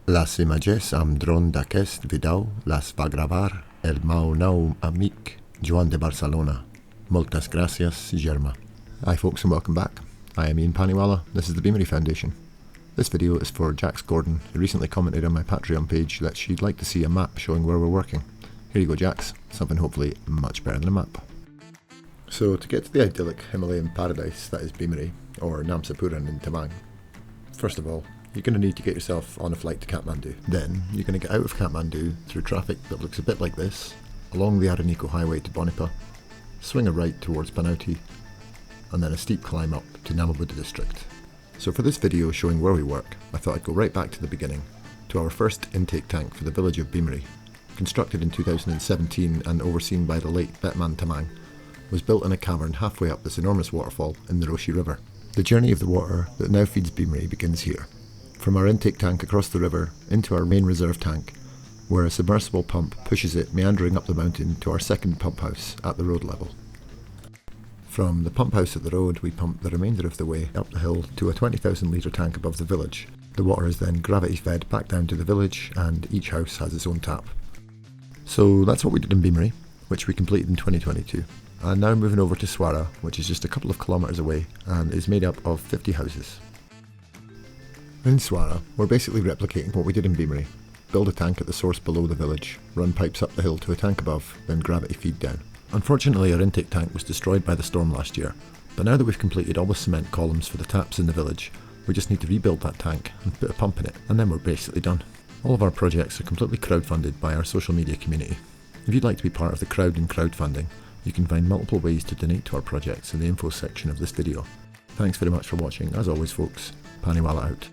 Las imatges amb dron d'aquest video las va gravar el meu nou amic Joan de Barcelona. Moltes gràcies, Germa. Hi folks and welcome back. I am Ian Paniwala. This is the Bimiri Foundation. This video is for Jax Gordon, who recently commented on my Patreon page that she'd like to see a map showing where we're working. Here you go, Jax. Something hopefully much better than a map. So to get to the idyllic Himalayan paradise that is Bimiri, or Namsapuran in Tamang, first of all, you're going to need to get yourself on a flight to Kathmandu. Then you're going to get out of Kathmandu through traffic that looks a bit like this, along the Araniko highway to Bonipa, swing a right towards Banauti, and then a steep climb up to Namabuddha district. So for this video showing where we work, I thought I'd go right back to the beginning, to our first intake tank for the village of Bimiri. Constructed in 2017 and overseen by the late Betman Tamang, was built in a cavern halfway up this enormous waterfall in the Roshi River. The journey of the water that now feeds Bimiri begins here, from our intake tank across the river into our main reserve tank, where a submersible pump pushes it meandering up the mountain to our second pump house at the road level. From the pump house at the road, we pump the remainder of the way up the hill to a 20,000 litre tank above the village. The water is then gravity fed back down to the village, and each house has its own tap. So that's what we did in Bimiri, which we completed in 2022. And now moving over to Swara, which is just a couple of kilometres away and is made up of 50 houses. In Swara, we're basically replicating what we did in Bimiri. Build a tank at the source below the village, run pipes up the hill to a tank above, then gravity feed down. Unfortunately, our intake tank was destroyed by the storm last year, but now that we've completed all the cement columns for the taps in the village, we just need to rebuild that tank and put a pump in it, and then we're basically done. All of our projects are completely crowdfunded by our social media community. If you'd like to be part of the crowd in crowdfunding, you can find multiple ways to donate to our projects in the info section of this video. Thanks very much for watching. As always folks, Paniwala out.